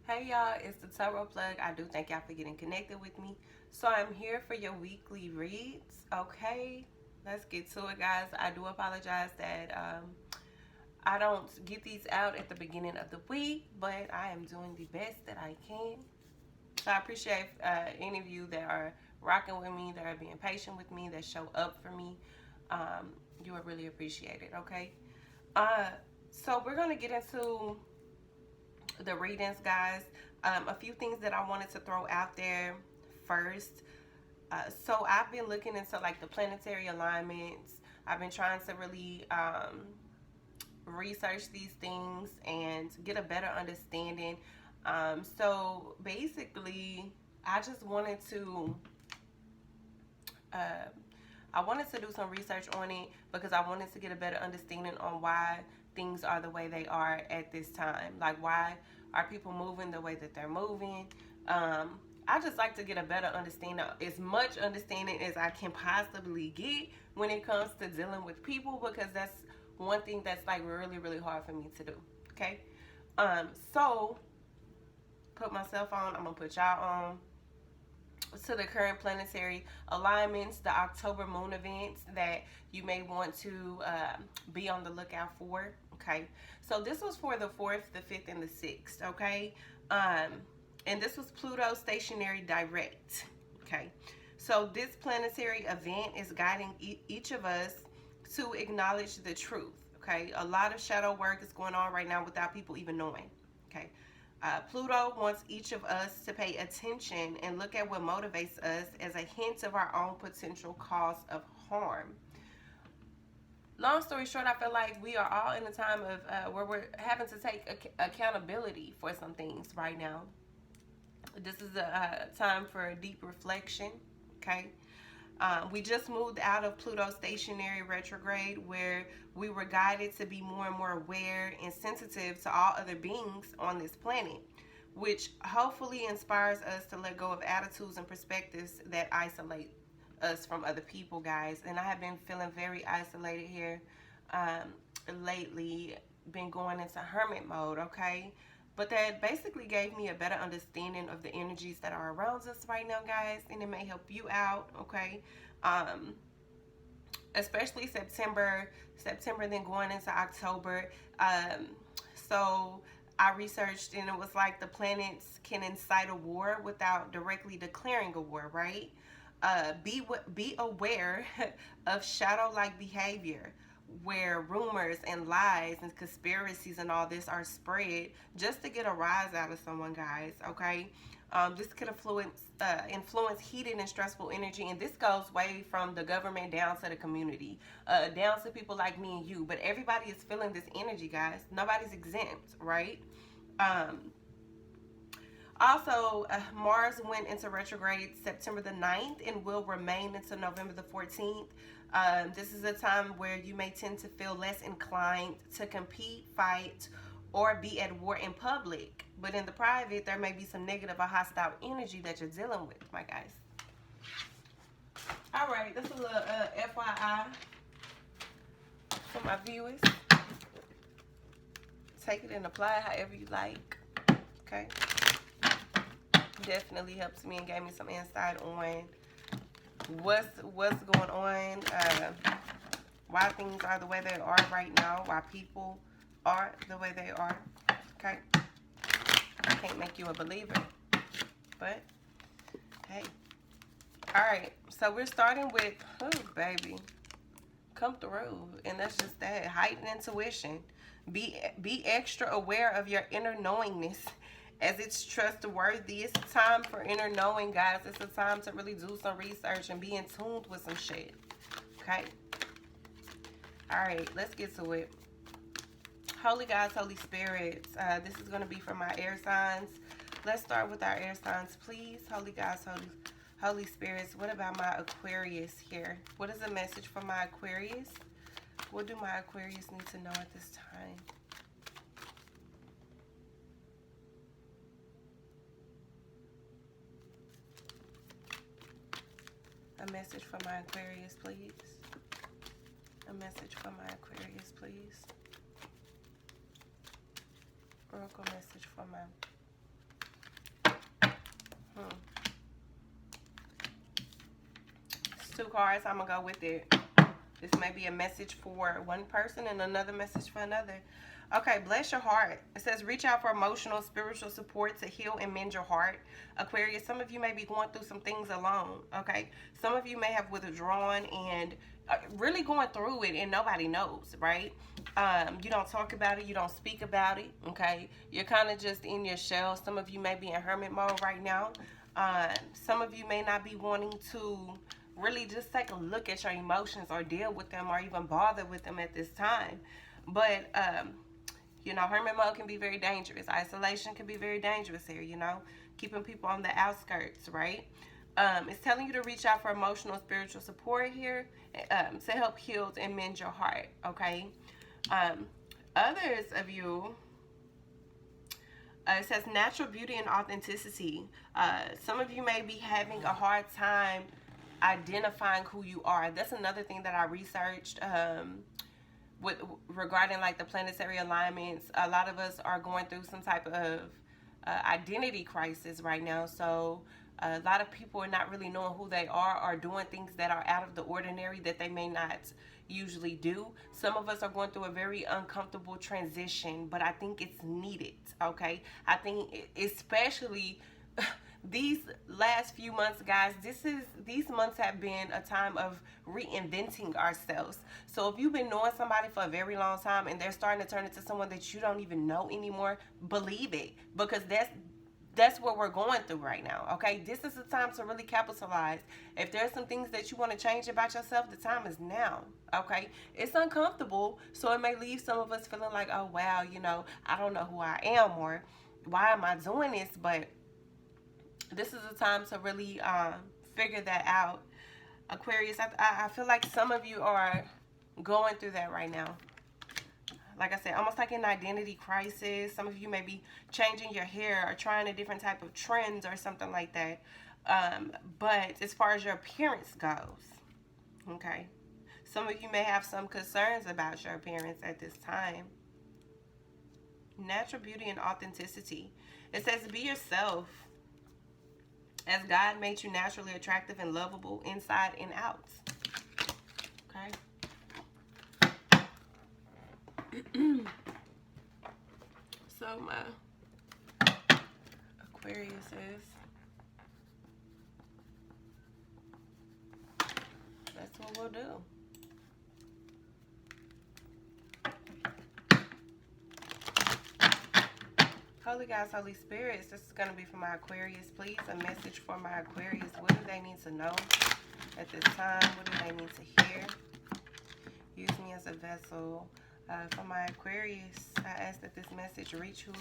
Hey y'all, it's the Tarot Plug. I do thank y'all for getting connected with me. So I'm here for your weekly reads. Okay, let's get to it, guys. I do apologize that I don't get these out at the beginning of the week, but I am doing the best that I can. So I appreciate any of you that are rocking with me, that are being patient with me, that show up for me. You are really appreciated. Okay. Uh, so we're gonna get into the readings, guys. A few things that I wanted to throw out there first. So I've been looking into like the planetary alignments. I've been trying to really research these things and get a better understanding. So basically, I just wanted to. Uh, I wanted to do some research on it because I wanted to get a better understanding on why things are the way they are at this time. Like, why are people moving the way that they're moving? I just like to get a better understanding, as much understanding as I can possibly get when it comes to dealing with people, because that's one thing that's like really, really hard for me to do. Okay. So put myself on, I'm gonna put y'all on to the current planetary alignments, the October moon events that you may want to be on the lookout for. Okay, so this was for the 4th, the 5th, and the 6th. Okay, um, and this was Pluto stationary direct. Okay, so this planetary event is guiding each of us to acknowledge the truth. Okay, a lot of shadow work is going on right now without people even knowing. Okay, Pluto wants each of us to pay attention and look at what motivates us as a hint of our own potential cause of harm. Long story short, I feel like we are all in a time of where we're having to take accountability for some things right now. This is a time for a deep reflection. Okay, we just moved out of Pluto stationary retrograde, where we were guided to be more and more aware and sensitive to all other beings on this planet, which hopefully inspires us to let go of attitudes and perspectives that isolate us from other people, guys. And I have been feeling very isolated here lately, been going into hermit mode, okay? But that basically gave me a better understanding of the energies that are around us right now, guys, and it may help you out, okay? Um, Especially September, then going into October. So I researched, and it was like the planets can incite a war without directly declaring a war, right? Be aware of shadow-like behavior, where rumors and lies and conspiracies and all this are spread just to get a rise out of someone, guys. Okay, this could influence heated and stressful energy, and this goes way from the government down to the community, down to people like me and you. But everybody is feeling this energy, guys. Nobody's exempt, right? Um, Also, Mars went into retrograde September the 9th and will remain until November the 14th. This is a time where you may tend to feel less inclined to compete, fight, or be at war in public. But in the private, there may be some negative or hostile energy that you're dealing with, my guys. All right, this is a little FYI for my viewers. Take it and apply it however you like. Okay. Definitely helps me and gave me some insight on what's going on, why things are the way they are right now, why people are the way they are. Okay, I can't make you a believer, but hey. All right, so we're starting with, oh baby, come through, and that's just that heightened intuition. Be extra aware of your inner knowingness, as it's trustworthy. It's a time for inner knowing, guys. It's a time to really do some research and be in tune with some shit. Okay. All right, let's get to it. Holy guys, Holy spirits. This is going to be for my air signs. Let's start with our air signs, please. Holy guys, Holy spirits. What about my Aquarius here? What is the message for my Aquarius? What do my Aquarius need to know at this time? A message for my Aquarius, please. A message for my Aquarius, please. Oracle message for my 2 cards. I'm going to go with it. This may be a message for one person and another message for another. Okay, bless your heart. It says reach out for emotional, spiritual support to heal and mend your heart. Aquarius, some of you may be going through some things alone, okay? Some of you may have withdrawn and really going through it and nobody knows, right? You don't talk about it. You don't speak about it, okay? You're kind of just in your shell. Some of you may be in hermit mode right now. Some of you may not be wanting to really just take a look at your emotions or deal with them or even bother with them at this time. But, you know, hermit mode can be very dangerous. Isolation can be very dangerous here, you know, keeping people on the outskirts, right? It's telling you to reach out for emotional, spiritual support here to help heal and mend your heart, okay? Others of you, it says natural beauty and authenticity. Some of you may be having a hard time identifying who you are. That's another thing that I researched regarding like the planetary alignments. A lot of us are going through some type of identity crisis right now. So a lot of people are not really knowing who they are or doing things that are out of the ordinary that they may not usually do. Some of us are going through a very uncomfortable transition, but I think it's needed, okay? I think especially these last few months, guys, these months have been a time of reinventing ourselves. So if you've been knowing somebody for a very long time and they're starting to turn into someone that you don't even know anymore, believe it, because that's what we're going through right now, okay? This is the time to really capitalize. If there's some things that you want to change about yourself, the time is now, okay? It's uncomfortable, so it may leave some of us feeling like, oh, wow, you know, I don't know who I am or why am I doing this, but this is the time to really figure that out. Aquarius, I feel like some of you are going through that right now. Like I said, almost like an identity crisis. Some of you may be changing your hair or trying a different type of trends or something like that. But as far as your appearance goes, okay, some of you may have some concerns about your appearance at this time. Natural beauty and authenticity. It says be yourself, as God made you naturally attractive and lovable inside and out. Okay. So my Aquarius is, that's what we'll do. Holy guys, Holy Spirits, this is going to be for my Aquarius. Please, a message for my Aquarius. What do they need to know at this time? What do they need to hear? Use me as a vessel. For my Aquarius, I ask that this message reach who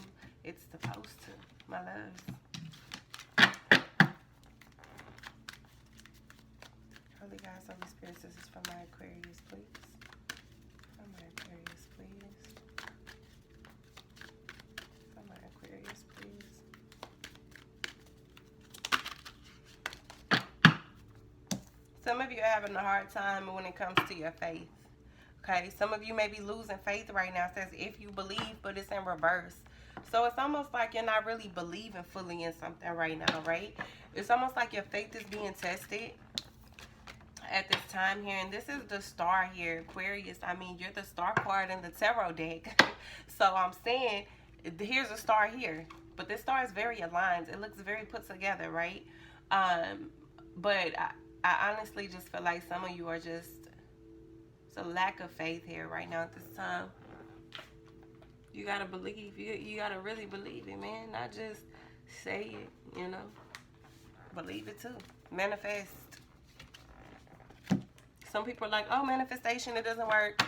it's supposed to. My loves. Holy guys, Holy Spirits, this is for my Aquarius, please. For my Aquarius, please. For my Aquarius, please. Some of you are having a hard time when it comes to your faith. Okay, some of you may be losing faith right now. It says if you believe, but it's in reverse. So it's almost like you're not really believing fully in something right now, right? It's almost like your faith is being tested at this time here. And this is the star here, Aquarius. I mean, you're the star card in the tarot deck. So I'm saying, here's a star here. But this star is very aligned. It looks very put together, right? But I honestly just feel like some of you are just, it's a lack of faith here right now at this time. You gotta believe. You gotta really believe it, man. Not just say it, you know. Believe it too. Manifest. Some people are like, oh, manifestation, it doesn't work.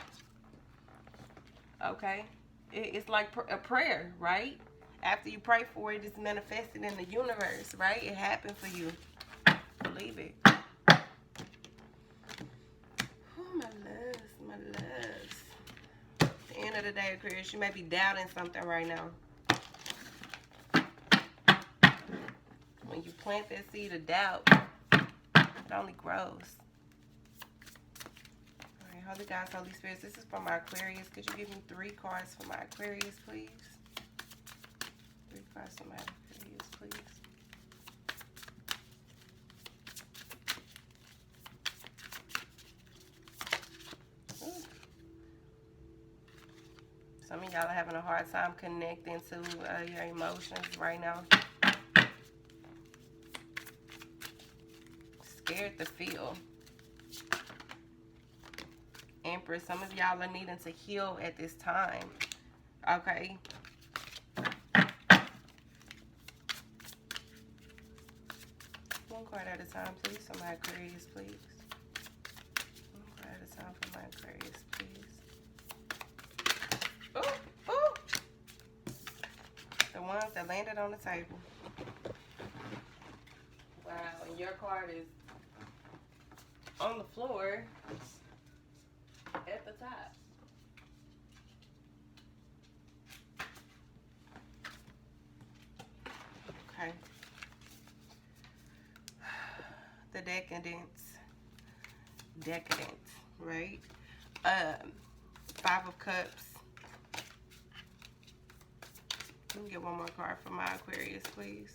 Okay. It's like a prayer, right? After you pray for it, it's manifested in the universe, right? It happened for you. Believe it. Oh, my loves, my loves. At the end of the day, Aquarius, you may be doubting something right now. When you plant that seed of doubt, it only grows. Alright, Holy Guys, Holy Spirits, this is for my Aquarius. Could you give me 3 cards for my Aquarius, please? 3 cards for my Aquarius, please. of y'all are having a hard time connecting to your emotions right now. Scared to feel. Empress, some of y'all are needing to heal at this time. Okay. One card at a time, please. For my Aquarius, please. One card at a time for my Aquarius, please. Ooh, ooh. The ones that landed on the table. Wow, and your card is on the floor at the top. Okay. The decadence, right? 5 of Cups. Let me get one more card for my Aquarius, please.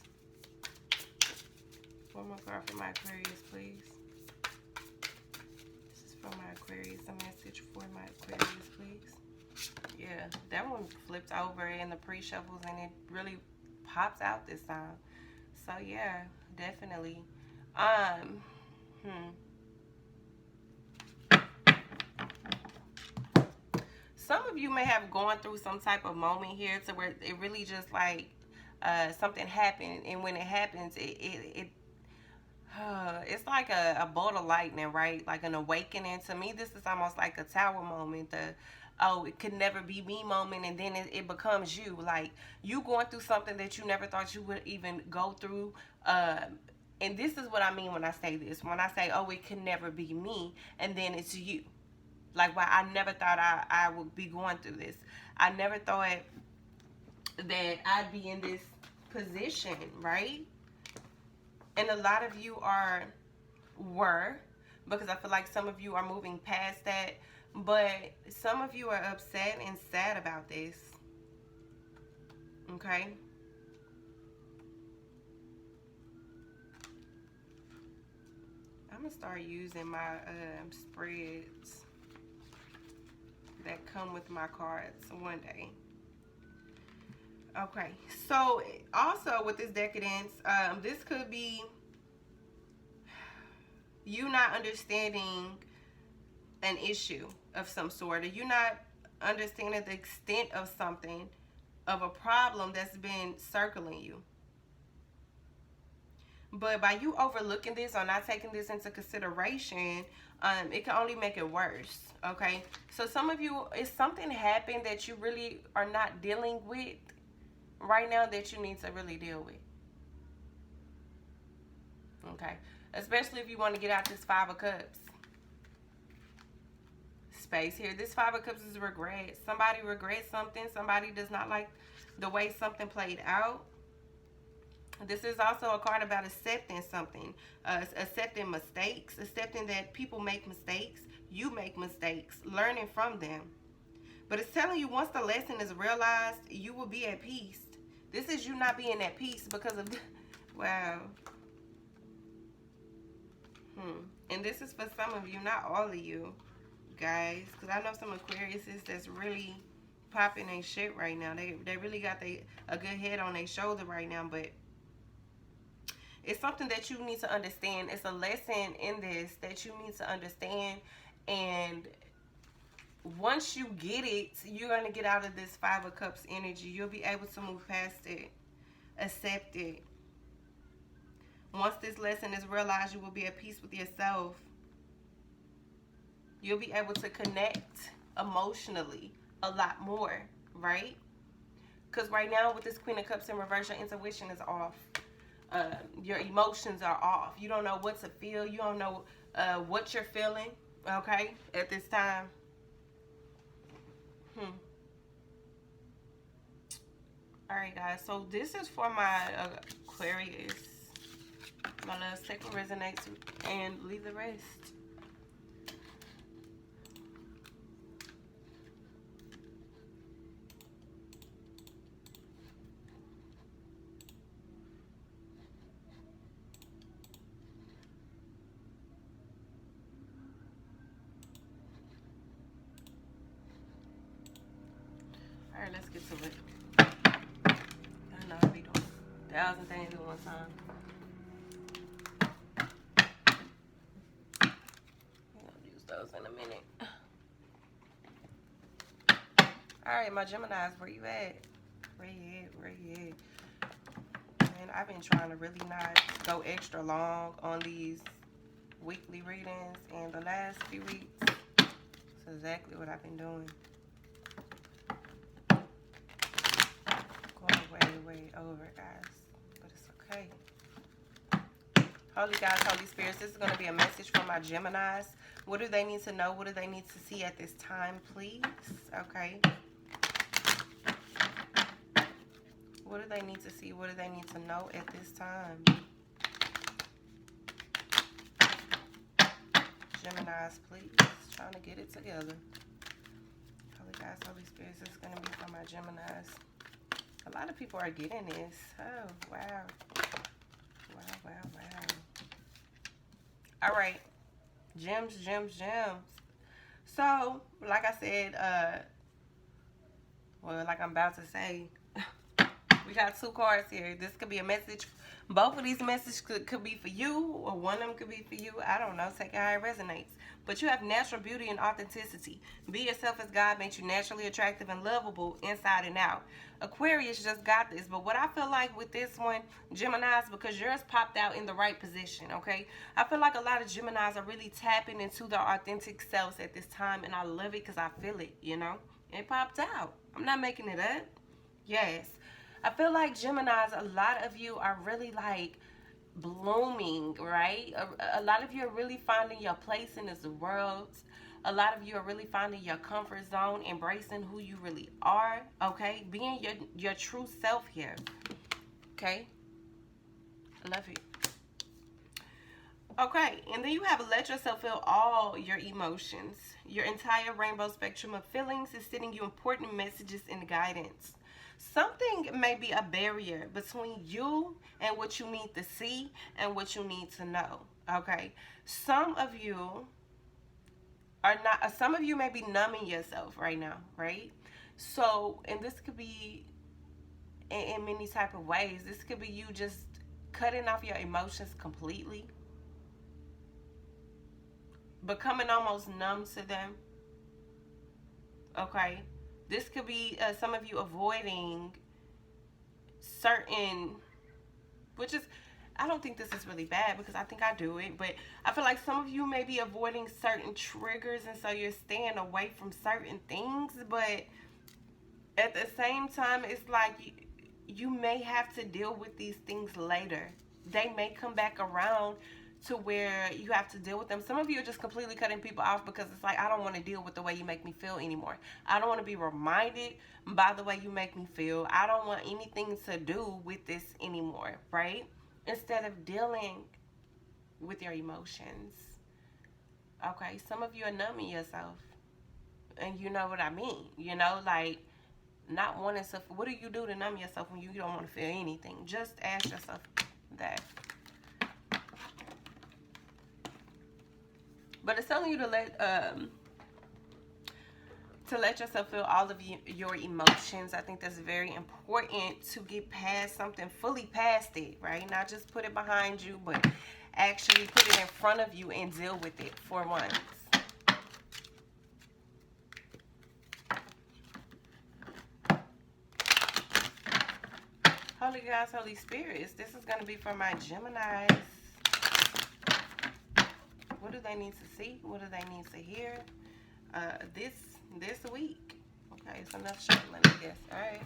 One more card for my Aquarius, please. This is for my Aquarius. A message for my Aquarius, please. Yeah, that one flipped over in the pre-shuffles and it really pops out this time. So yeah, definitely. Some of you may have gone through some type of moment here to where it really just like something happened, and when it happens, it's like a bolt of lightning, right? Like an awakening. To me, this is almost like a tower moment. Oh, it could never be me moment, and then it becomes you. Like you going through something that you never thought you would even go through. And this is what I mean when I say this. When I say, oh, it could never be me, and then it's you. Like, well, I never thought I would be going through this. I never thought that I'd be in this position, right? And a lot of you were, because I feel like some of you are moving past that, but some of you are upset and sad about this, okay? I'm going to start using my spreads that come with my cards one day. Okay, so also with this decadence, this could be you not understanding an issue of some sort, or you not understanding the extent of something, of a problem that's been circling you. But by you overlooking this or not taking this into consideration, it can only make it worse, okay? So some of you, it's something happened that you really are not dealing with right now that you need to really deal with, okay? Especially if you want to get out this 5 of Cups space here. This 5 of Cups is regret. Somebody regrets something. Somebody does not like the way something played out. This is also a card about accepting something, accepting mistakes, accepting that people make mistakes, you make mistakes, learning from them. But it's telling you once the lesson is realized, you will be at peace. This is you not being at peace because of, wow. And this is for some of you, not all of you, guys. Because I know some Aquariuses that's really popping their shit right now. They really got a good head on their shoulder right now, but it's something that you need to understand. It's a lesson in this that you need to understand. And once you get it, you're going to get out of this 5 of Cups energy. You'll be able to move past it. Accept it. Once this lesson is realized, you will be at peace with yourself. You'll be able to connect emotionally a lot more, right? Because right now with this Queen of Cups in reverse, your intuition is off. Your emotions are off. You don't know what to feel. You don't know what you're feeling, okay, at this time. Alright, guys. So this is for my Aquarius. My loves, take what resonates and leave the rest. Alright, let's get to it. I know I be doing 1,000 things at one time. I'm gonna use those in a minute. Alright, my Geminis, where you at? Where you at? Man, I've been trying to really not go extra long on these weekly readings, and the last few weeks, that's exactly what I've been doing. Going way over, guys, but it's okay. Holy guys, Holy Spirits, this is going to be a message for my Geminis. What do they need to know? What do they need to see at this time, please? Okay. What do they need to see? What do they need to know at this time? Geminis, please. Trying to get it together. Holy guys, Holy Spirits, this is going to be for my Geminis. A lot of people are getting this. Oh, wow. Wow. All right. Gems. So, like I said, well, like I'm about to say, we got 2 cards here. This could be a message. Both of these messages could be for you, or one of them could be for you. I don't know. Take it how it resonates. But you have natural beauty and authenticity. Be yourself as God makes you naturally attractive and lovable inside and out. Aquarius just got this. But what I feel like with this one, Geminis, because yours popped out in the right position, okay? I feel like a lot of Geminis are really tapping into their authentic selves at this time. And I love it because I feel it, you know? It popped out. I'm not making it up. Yes. I feel like Geminis, a lot of you are really like blooming, right? A lot of you are really finding your place in this world. A lot of you are really finding your comfort zone, embracing who you really are, okay? Being your true self here, okay? Love it. Okay, and then you have let yourself feel all your emotions. Your entire rainbow spectrum of feelings is sending you important messages and guidance. Something may be a barrier between you and what you need to see and what you need to know, okay? Some of you are not, some of you may be numbing yourself right now, right? So, and this could be in many type of ways. This could be you just cutting off your emotions completely, becoming almost numb to them, okay? This could be some of you avoiding certain, which is, I don't think this is really bad because I think I do it, but I feel like some of you may be avoiding certain triggers, and so you're staying away from certain things, but at the same time, it's like you may have to deal with these things later. They may come back around to where you have to deal with them. Some of you are just completely cutting people off because it's like, I don't want to deal with the way you make me feel anymore. I don't want to be reminded by the way you make me feel. I don't want anything to do with this anymore, right? Instead of dealing with your emotions. Okay, some of you are numbing yourself. And you know what I mean. You know, like not wanting to, what do you do to numb yourself when you don't want to feel anything? Just ask yourself that. But it's telling you to let yourself feel all of your emotions. I think that's very important to get past something, fully past it, right? Not just put it behind you, but actually put it in front of you and deal with it for once. Holy guys, Holy Spirits, this is going to be for my Geminis. What do they need to see? What do they need to hear this week? Okay, it's enough shuffling, I guess. All right.